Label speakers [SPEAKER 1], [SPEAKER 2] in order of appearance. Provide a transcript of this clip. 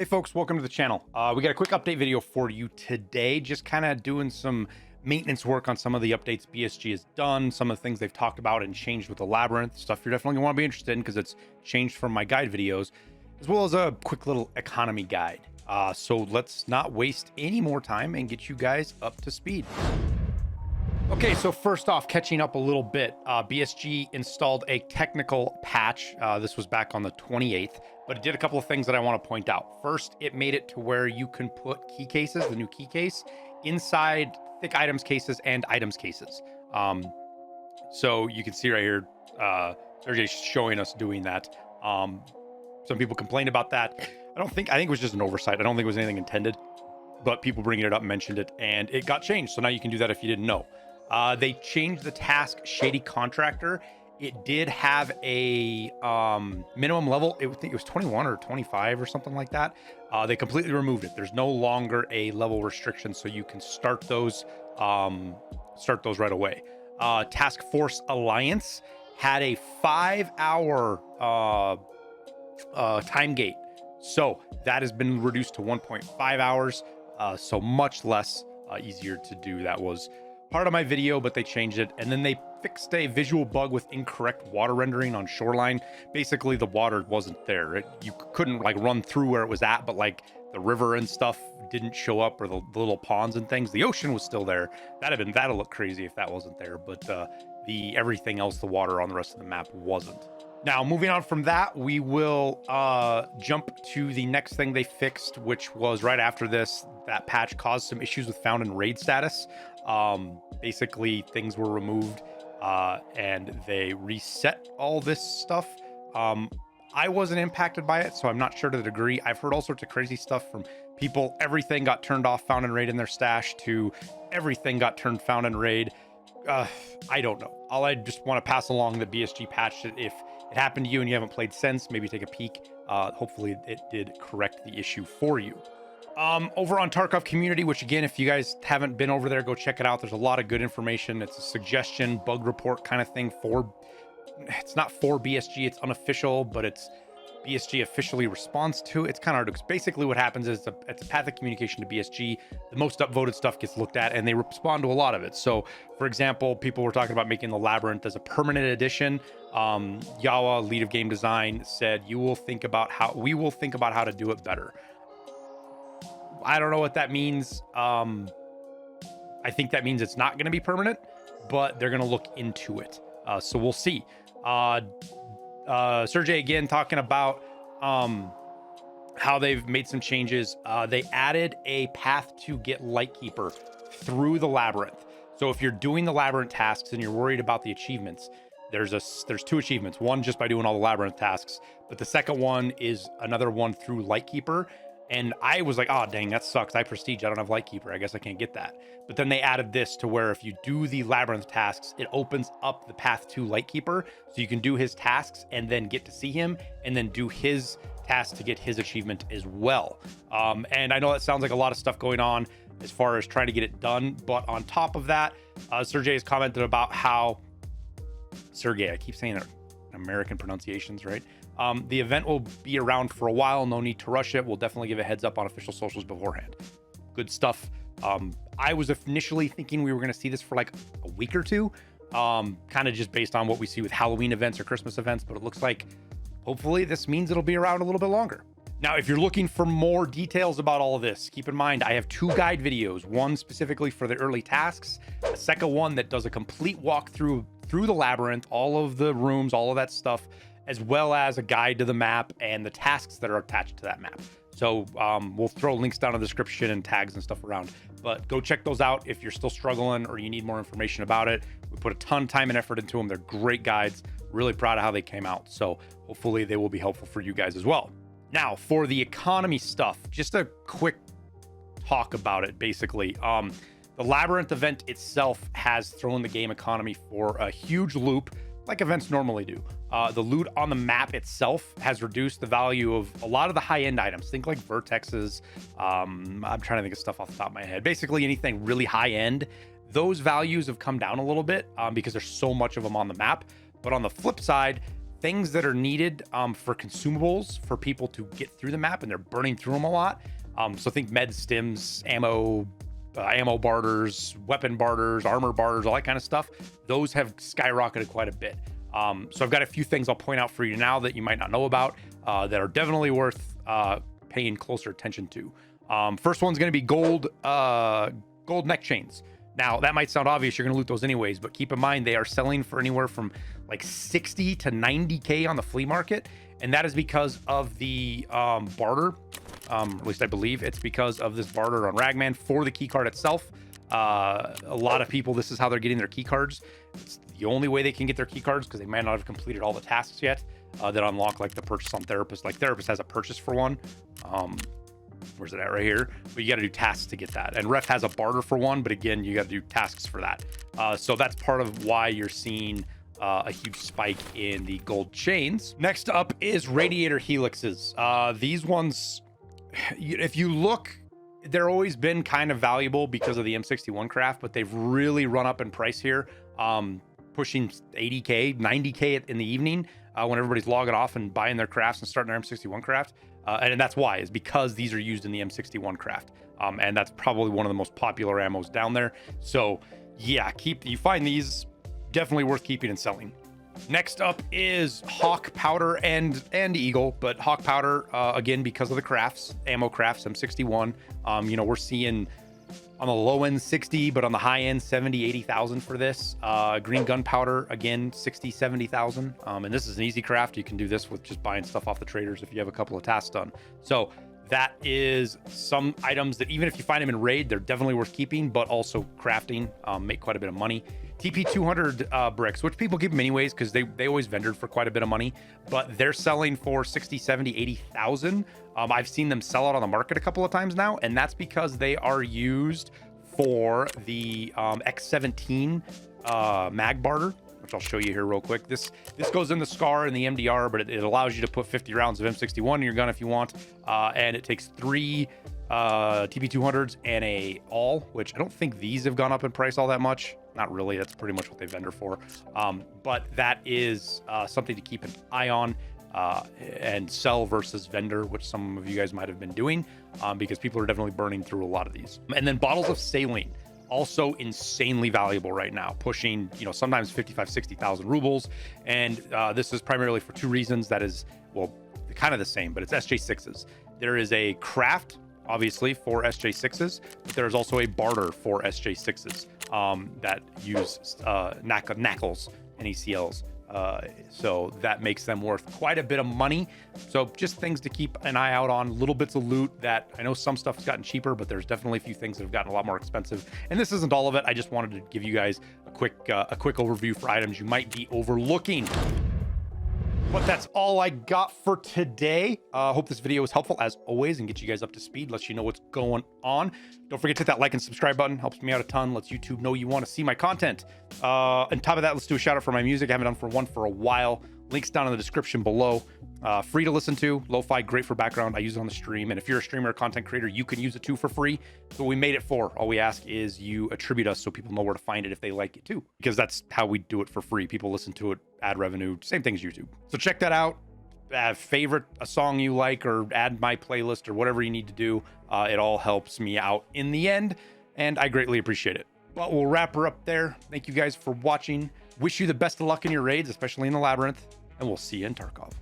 [SPEAKER 1] Hey folks, welcome to the channel. We got a quick update video for you today, just kind of doing some maintenance work on some of the updates BSG has done, some of the things they've talked about and changed with the Labyrinth, stuff you're definitely gonna want to be interested in because it's changed from my guide videos, as well as a quick little economy guide. So let's not waste any more time and get you guys up to speed. Okay, so first off, catching up a little bit, BSG installed a technical patch. This was back on the 28th, but it did a couple of things that I want to point out. First, it made it to where you can put key cases, the new key case, inside thick items cases and items cases. So you can see right here, Sergey's showing us doing that. Some people complained about that. I think it was just an oversight. I don't think it was anything intended, but people bringing it up mentioned it, and it got changed. So now you can do that if you didn't know. They changed the task Shady Contractor. It did have a minimum level. I think it was 21 or 25 or something like that. They completely removed it. There's no longer a level restriction, so you can start those right away. Task Force Alliance had a 5-hour time gate, so that has been reduced to 1.5 hours. So much less easier to do. That was part of my video, but they changed it. And then they fixed a visual bug with incorrect water rendering on shoreline. Basically, the water wasn't there. You couldn't like run through where it was at, but like the river and stuff didn't show up, or the little ponds and things. The ocean was still there. That'd look crazy if that wasn't there. But the everything else, the water on the rest of the map wasn't. Now, moving on from that, we will jump to the next thing they fixed, which was right after this. That patch caused some issues with found in raid status. Basically, things were removed and they reset all this stuff. I wasn't impacted by it, so I'm not sure to the degree. I've heard all sorts of crazy stuff from people. Everything got turned off, found in raid in their stash, to everything got turned found in raid. I don't know. I just want to pass along the BSG patch. If it happened to you and you haven't played since, maybe take a peek. Hopefully it did correct the issue for you. Over on Tarkov Community, which again, if you guys haven't been over there, go check it out. There's a lot of good information. It's a suggestion, bug report kind of thing it's not for BSG, it's unofficial, but it's BSG officially responds to. It's kind of hard to, basically what happens is it's a path of communication to BSG. The most upvoted stuff gets looked at and they respond to a lot of it. So for example, people were talking about making the Labyrinth as a permanent edition. Yawa, lead of game design, said we will think about how to do it better. I don't know what that means. I think that means it's not going to be permanent, but they're going to look into it. So we'll see. Sergey again talking about how they've made some changes. They added a path to get Lightkeeper through the Labyrinth. So if you're doing the Labyrinth tasks and you're worried about the achievements, there's 2 achievements. One just by doing all the Labyrinth tasks, but the second one is another one through Lightkeeper. And I was like, oh, dang, that sucks. I prestige. I don't have Lightkeeper. I guess I can't get that. But then they added this to where if you do the Labyrinth tasks, it opens up the path to Lightkeeper. So you can do his tasks and then get to see him and then do his tasks to get his achievement as well. And I know that sounds like a lot of stuff going on as far as trying to get it done. But on top of that, Sergey has commented about how I keep saying it, American pronunciations, right? The event will be around for a while. No need to rush it. We'll definitely give a heads up on official socials beforehand. Good stuff. I was initially thinking we were going to see this for like a week or two, kind of just based on what we see with Halloween events or Christmas events, but it looks like hopefully this means it'll be around a little bit longer. Now, if you're looking for more details about all of this, keep in mind, I have 2 guide videos, one specifically for the early tasks, a second one that does a complete walkthrough through the Labyrinth, all of the rooms, all of that stuff, as well as a guide to the map and the tasks that are attached to that map. So we'll throw links down in the description and tags and stuff around, but go check those out if you're still struggling or you need more information about it. We put a ton of time and effort into them. They're great guides. Really proud of how they came out. So hopefully they will be helpful for you guys as well. Now for the economy stuff, just a quick talk about it. Basically, the Labyrinth event itself has thrown the game economy for a huge loop, like events normally do. The loot on the map itself has reduced the value of a lot of the high-end items. Think like vertexes. I'm trying to think of stuff off the top of my head. Basically anything really high-end. Those values have come down a little bit because there's so much of them on the map. But on the flip side, things that are needed for consumables for people to get through the map, and they're burning through them a lot. So think med stims, ammo barters, weapon barters, armor barters, all that kind of stuff. Those have skyrocketed quite a bit. So I've got a few things I'll point out for you now that you might not know about that are definitely worth paying closer attention to. First one's going to be gold neck chains. Now, that might sound obvious. You're going to loot those anyways, but keep in mind they are selling for anywhere from like 60 to 90K on the flea market. And that is because of the barter. At least I believe it's because of this barter on Ragman for the key card itself. A lot of people, this is how they're getting their key cards. It's the only way they can get their key cards because they might not have completed all the tasks yet that unlock like the purchase on Therapist. Like Therapist has a purchase for one. Where's it at? Right here. But you got to do tasks to get that. And Ref has a barter for one, but again, you got to do tasks for that. So that's part of why you're seeing a huge spike in the gold chains. Next up is radiator helixes. These ones, if you look, they're always been kind of valuable because of the M61 craft, but they've really run up in price here, pushing 80K, 90K in the evening when everybody's logging off and buying their crafts and starting their M61 craft. And that's why, is because these are used in the M61 craft. And that's probably one of the most popular ammos down there. So yeah, you find these, definitely worth keeping and selling. Next up is Hawk Powder and Eagle, but Hawk Powder, again, because of the crafts, ammo crafts, M61, we're seeing on the low end 60, but on the high end 70, 80,000 for this. Green Gunpowder, again, 60, 70,000. And this is an easy craft. You can do this with just buying stuff off the traders if you have a couple of tasks done. So that is some items that even if you find them in raid, they're definitely worth keeping, but also crafting, make quite a bit of money. TP200 bricks, which people keep them anyways because they always vendored for quite a bit of money, but they're selling for 60, 70, 80,000. I've seen them sell out on the market a couple of times now, and that's because they are used for the X17 mag barter, which I'll show you here real quick. This goes in the SCAR and the MDR, but it allows you to put 50 rounds of M61 in your gun if you want, and it takes 3 TP200s and a all, which I don't think these have gone up in price all that much. Not really. That's pretty much what they vendor for. But that is something to keep an eye on and sell versus vendor, which some of you guys might have been doing because people are definitely burning through a lot of these. And then bottles of saline, also insanely valuable right now, pushing, sometimes 55, 60,000 rubles. And this is primarily for two reasons. That is, well, kind of the same, but it's SJ6s. There is a craft, obviously, for SJ6s, but there is also a barter for SJ6s that use knuckles and ECLs. So that makes them worth quite a bit of money. So just things to keep an eye out on, little bits of loot that I know some stuff's gotten cheaper, but there's definitely a few things that have gotten a lot more expensive. And this isn't all of it. I just wanted to give you guys a quick overview for items you might be overlooking. But that's all I got for today. Hope this video was helpful as always and get you guys up to speed, lets you know what's going on. Don't forget to hit that like and subscribe button. Helps me out a ton, lets YouTube know you want to see my content. On top of that, let's do a shout out for my music. I haven't done one for a while. Links down in the description below. Free to listen to, lo-fi, great for background. I use it on the stream. And if you're a streamer or content creator, you can use it too for free. So we made it for. All we ask is you attribute us so people know where to find it if they like it too, because that's how we do it for free. People listen to it, add revenue, same thing as YouTube. So check that out. Favorite a song you like or add my playlist or whatever you need to do. It all helps me out in the end, and I greatly appreciate it. But we'll wrap her up there. Thank you guys for watching. Wish you the best of luck in your raids, especially in the Labyrinth, and we'll see you in Tarkov.